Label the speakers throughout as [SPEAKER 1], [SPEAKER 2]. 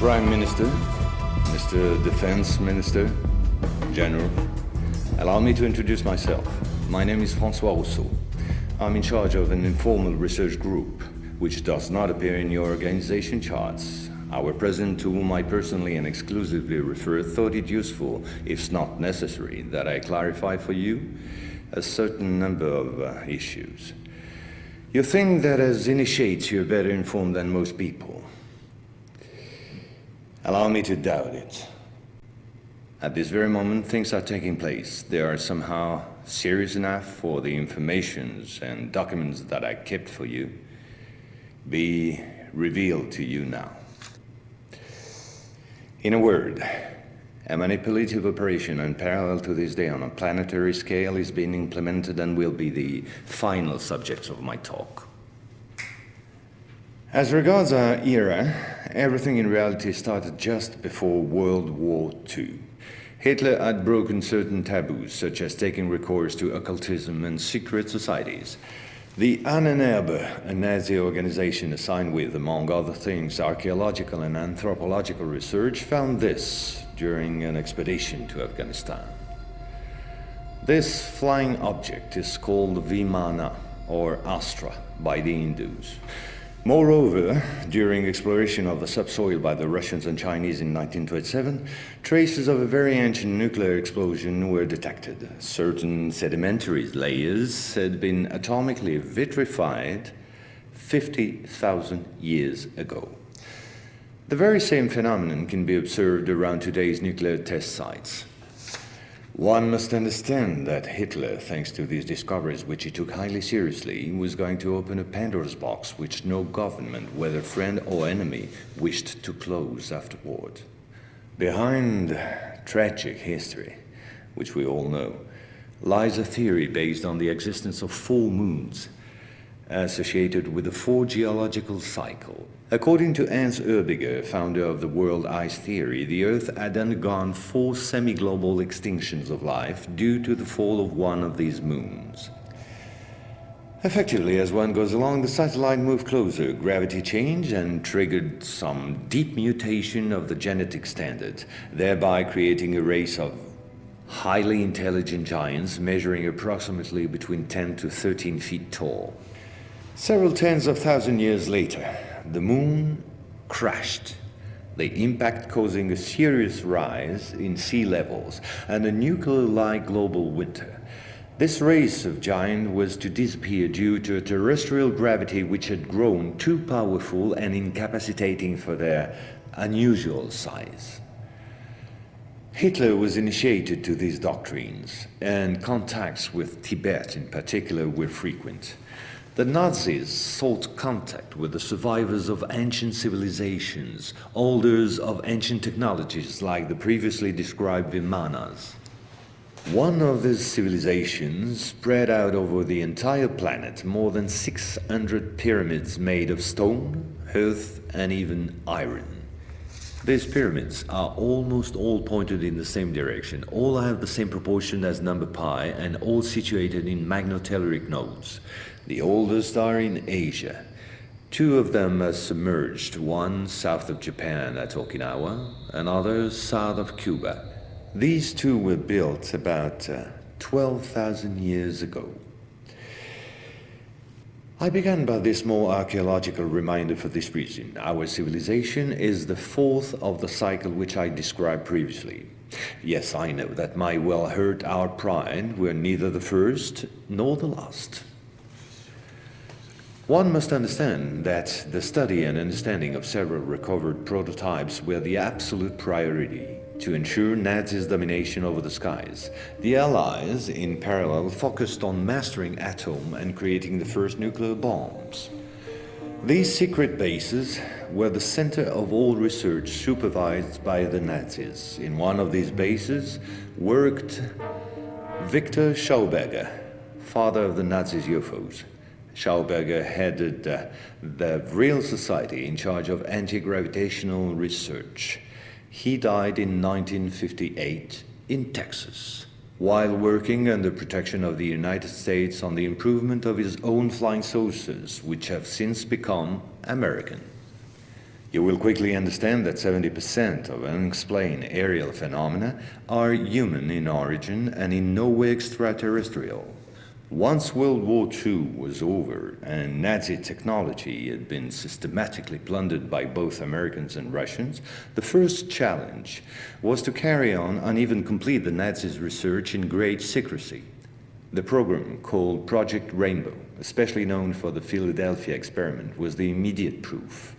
[SPEAKER 1] Prime Minister, Mr. Defense Minister, General, allow me to introduce myself. My name is François Rousseau. I'm in charge of an informal research group, which does not appear in your organization charts. Our president, to whom I personally and exclusively refer, thought it useful, if not necessary, that I clarify for you a certain number of issues. You think that as initiates you're better informed than most people. Allow me to doubt it. At this very moment, things are taking place. They are somehow serious enough for the informations and documents that I kept for you be revealed to you now. In a word, a manipulative operation unparalleled to this day on a planetary scale is being implemented and will be the final subject of my talk. As regards our era, everything in reality started just before World War II. Hitler had broken certain taboos, such as taking recourse to occultism and secret societies. The Ahnenerbe, a Nazi organization assigned with, among other things, archaeological and anthropological research, found this during an expedition to Afghanistan. This flying object is called Vimana, or Astra, by the Hindus. Moreover, during exploration of the subsoil by the Russians and Chinese in 1927, traces of a very ancient nuclear explosion were detected. Certain sedimentary layers had been atomically vitrified 50,000 years ago. The very same phenomenon can be observed around today's nuclear test sites. One must understand that Hitler, thanks to these discoveries, which he took highly seriously, was going to open a Pandora's box which no government, whether friend or enemy, wished to close afterward. Behind tragic history, which we all know, lies a theory based on the existence of full moons, associated with the four geological cycle. According to Hans Erbiger, founder of the world ice theory, the Earth had undergone 4 semi-global extinctions of life due to the fall of one of these moons. Effectively, as one goes along, the satellite moved closer, gravity changed and triggered some deep mutation of the genetic standard, thereby creating a race of highly intelligent giants measuring approximately between 10 to 13 feet tall. Several tens of thousands years later, the moon crashed, the impact causing a serious rise in sea levels and a nuclear-like global winter. This race of giants was to disappear due to a terrestrial gravity which had grown too powerful and incapacitating for their unusual size. Hitler was initiated to these doctrines, and contacts with Tibet in particular were frequent. The Nazis sought contact with the survivors of ancient civilizations, holders of ancient technologies like the previously described Vimanas. One of these civilizations spread out over the entire planet more than 600 pyramids made of stone, earth, and even iron. These pyramids are almost all pointed in the same direction, all have the same proportion as number pi, and all situated in magnetotelluric nodes. The oldest are in Asia. 2 of them are submerged, one south of Japan at Okinawa, another south of Cuba. These 2 were built about 12,000 years ago. I began by this more archaeological reminder for this reason. Our civilization is the 4th of the cycle which I described previously. Yes, I know that might well hurt our pride. We're neither the first nor the last. One must understand that the study and understanding of several recovered prototypes were the absolute priority to ensure Nazis' domination over the skies. The Allies, in parallel, focused on mastering atom and creating the first nuclear bombs. These secret bases were the center of all research supervised by the Nazis. In one of these bases worked Victor Schauberger, father of the Nazis' UFOs. Schauberger headed the Real Society in charge of anti-gravitational research. He died in 1958 in Texas, while working under protection of the United States on the improvement of his own flying saucers, which have since become American. You will quickly understand that 70% of unexplained aerial phenomena are human in origin and in no way extraterrestrial. Once World War II was over and Nazi technology had been systematically plundered by both Americans and Russians, the first challenge was to carry on and even complete the Nazis' research in great secrecy. The program, called Project Rainbow, especially known for the Philadelphia experiment, was the immediate proof.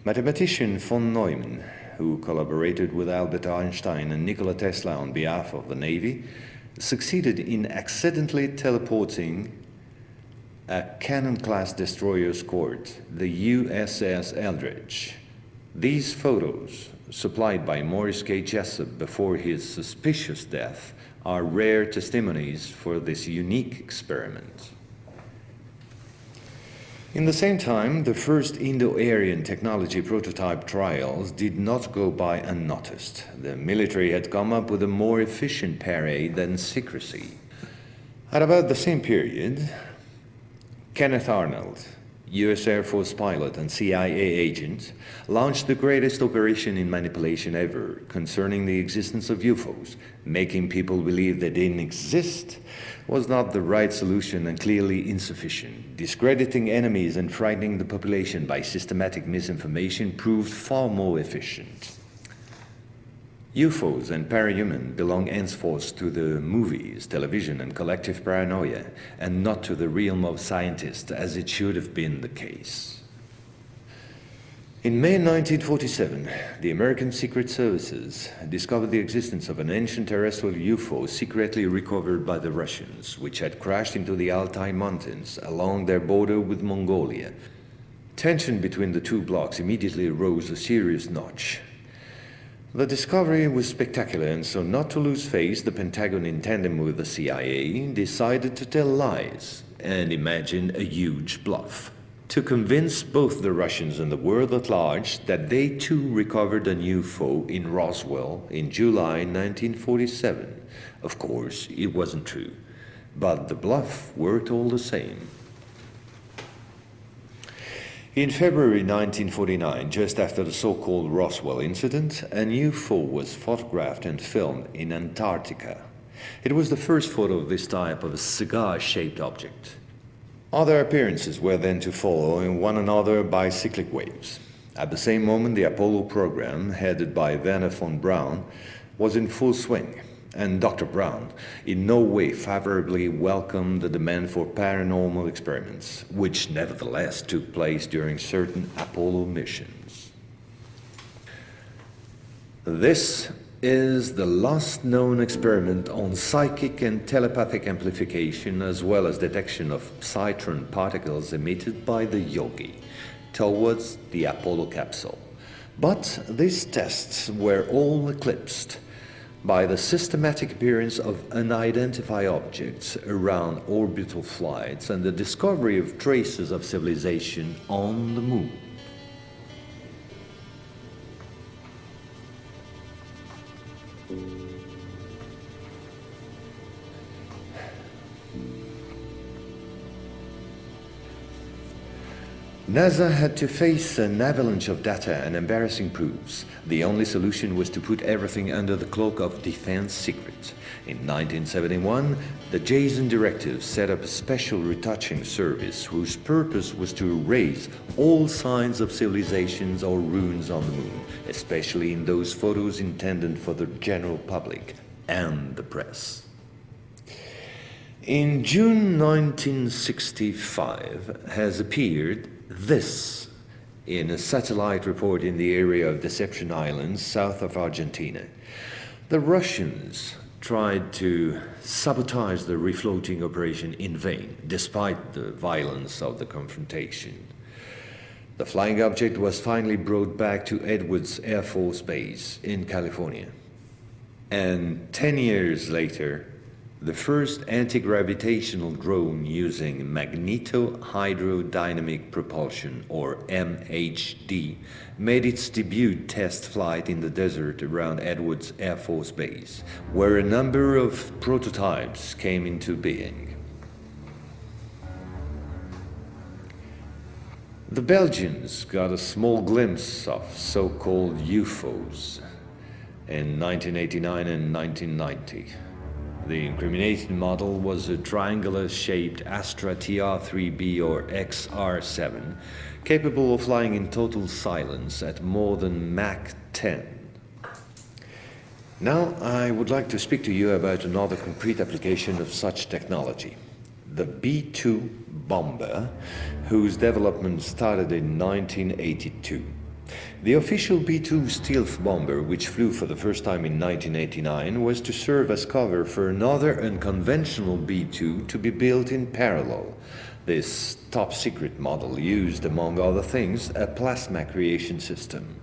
[SPEAKER 1] Mathematician von Neumann, who collaborated with Albert Einstein and Nikola Tesla on behalf of the Navy, succeeded in accidentally teleporting a Cannon-class destroyer escort, the USS Eldridge. These photos, supplied by Morris K. Jessup before his suspicious death, are rare testimonies for this unique experiment. In the same time, the first Indo-Aryan technology prototype trials did not go by unnoticed. The military had come up with a more efficient parade than secrecy. At about the same period, Kenneth Arnold, US Air Force pilot and CIA agent, launched the greatest operation in manipulation ever concerning the existence of UFOs. Making people believe they didn't exist was not the right solution and clearly insufficient. Discrediting enemies and frightening the population by systematic misinformation proved far more efficient. UFOs and parahuman belong henceforth to the movies, television, and collective paranoia, and not to the realm of scientists, as it should have been the case. In May 1947, the American Secret Services discovered the existence of an ancient terrestrial UFO secretly recovered by the Russians, which had crashed into the Altai Mountains along their border with Mongolia. Tension between the two blocs immediately rose a serious notch. The discovery was spectacular, and so not to lose face, the Pentagon, in tandem with the CIA, decided to tell lies and imagine a huge bluff to convince both the Russians and the world at large that they too recovered a UFO in Roswell in July 1947. Of course, it wasn't true, but the bluff worked all the same. In February 1949, just after the so-called Roswell incident, an UFO was photographed and filmed in Antarctica. It was the first photo of this type of a cigar-shaped object. Other appearances were then to follow in one another by cyclic waves. At the same moment, the Apollo program, headed by Werner von Braun, was in full swing, and Dr. Braun in no way favorably welcomed the demand for paranormal experiments, which nevertheless took place during certain Apollo missions. This is the last known experiment on psychic and telepathic amplification, as well as detection of psytron particles emitted by the yogi towards the Apollo capsule. But these tests were all eclipsed by the systematic appearance of unidentified objects around orbital flights and the discovery of traces of civilization on the moon. NASA had to face an avalanche of data and embarrassing proofs. The only solution was to put everything under the cloak of defense secret. In 1971, the Jason Directive set up a special retouching service whose purpose was to erase all signs of civilizations or ruins on the moon, especially in those photos intended for the general public and the press. In June 1965 has appeared this in a satellite report in the area of Deception Islands, south of Argentina. The Russians tried to sabotage the refloating operation in vain, despite the violence of the confrontation. The flying object was finally brought back to Edwards Air Force Base in California. And 10 years later, the first anti-gravitational drone using magnetohydrodynamic propulsion, or MHD, made its debut test flight in the desert around Edwards Air Force Base, where a number of prototypes came into being. The Belgians got a small glimpse of so-called UFOs in 1989 and 1990. The incriminating model was a triangular-shaped Astra TR-3B or XR-7, capable of flying in total silence at more than Mach 10. Now, I would like to speak to you about another concrete application of such technology. The B-2 bomber, whose development started in 1982. The official B-2 stealth bomber, which flew for the first time in 1989, was to serve as cover for another unconventional B-2 to be built in parallel. This top-secret model used, among other things, a plasma creation system,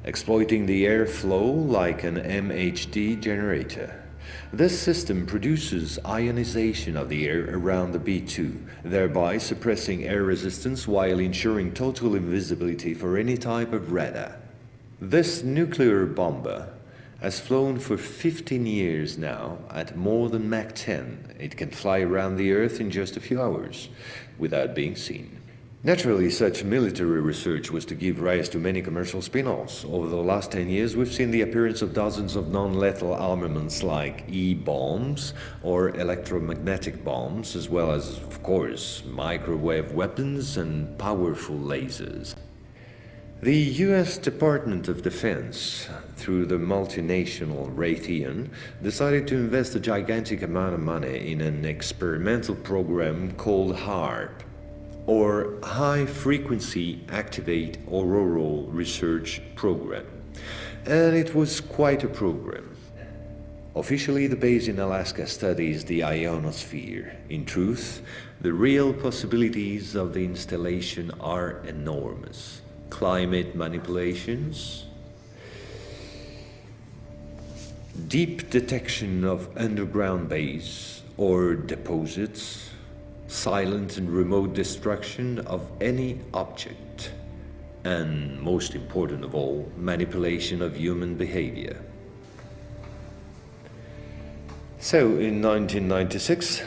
[SPEAKER 1] exploiting the airflow like an MHD generator. This system produces ionization of the air around the B-2, thereby suppressing air resistance while ensuring total invisibility for any type of radar. This nuclear bomber has flown for 15 years now at more than Mach 10. It can fly around the Earth in just a few hours without being seen. Naturally, such military research was to give rise to many commercial spin-offs. Over the last 10 years, we've seen the appearance of dozens of non-lethal armaments like E-bombs or electromagnetic bombs, as well as, of course, microwave weapons and powerful lasers. The US Department of Defense, through the multinational Raytheon, decided to invest a gigantic amount of money in an experimental program called HAARP, or High Frequency Activate Auroral Research Program. And it was quite a program. Officially, the base in Alaska studies the ionosphere. In truth, the real possibilities of the installation are enormous. Climate manipulations, deep detection of underground base or deposits, silent and remote destruction of any object, and most important of all, manipulation of human behavior. So, in 1996,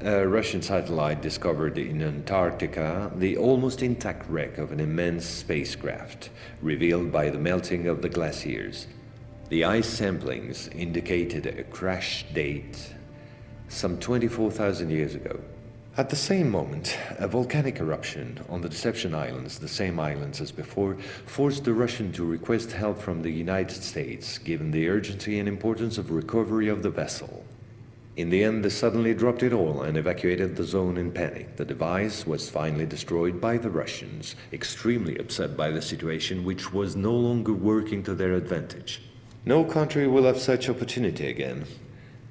[SPEAKER 1] a Russian satellite discovered in Antarctica the almost intact wreck of an immense spacecraft, revealed by the melting of the glaciers. The ice samplings indicated a crash date some 24,000 years ago. At the same moment, a volcanic eruption on the Deception Islands, the same islands as before, forced the Russian to request help from the United States, given the urgency and importance of recovery of the vessel. In the end, they suddenly dropped it all and evacuated the zone in panic. The device was finally destroyed by the Russians, extremely upset by the situation, which was no longer working to their advantage. No country will have such opportunity again.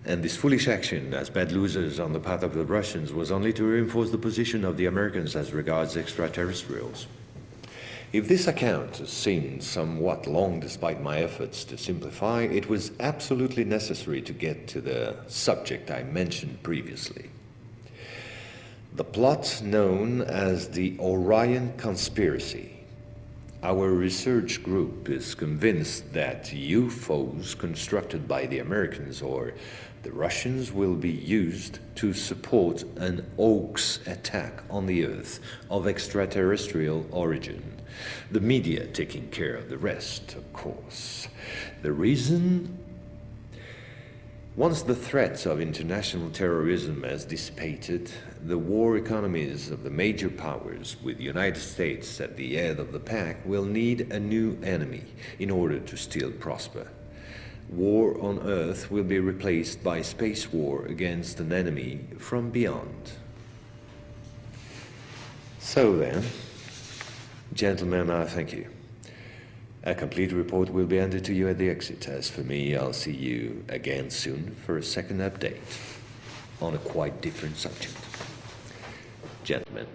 [SPEAKER 1] And this foolish action, as bad losers on the part of the Russians, was only to reinforce the position of the Americans as regards extraterrestrials. If this account seemed somewhat long despite my efforts to simplify, it was absolutely necessary to get to the subject I mentioned previously. The plot known as the Orion Conspiracy. Our research group is convinced that UFOs constructed by the Americans or the Russians will be used to support an hoax attack on the Earth of extraterrestrial origin. The media taking care of the rest, of course. The reason? Once the threat of international terrorism has dissipated, the war economies of the major powers, with the United States at the head of the pack, will need a new enemy in order to still prosper. War on Earth will be replaced by space war against an enemy from beyond. So then, gentlemen, I thank you. A complete report will be handed to you at the exit. As for me, I'll see you again soon for a second update on a quite different subject. Gentlemen.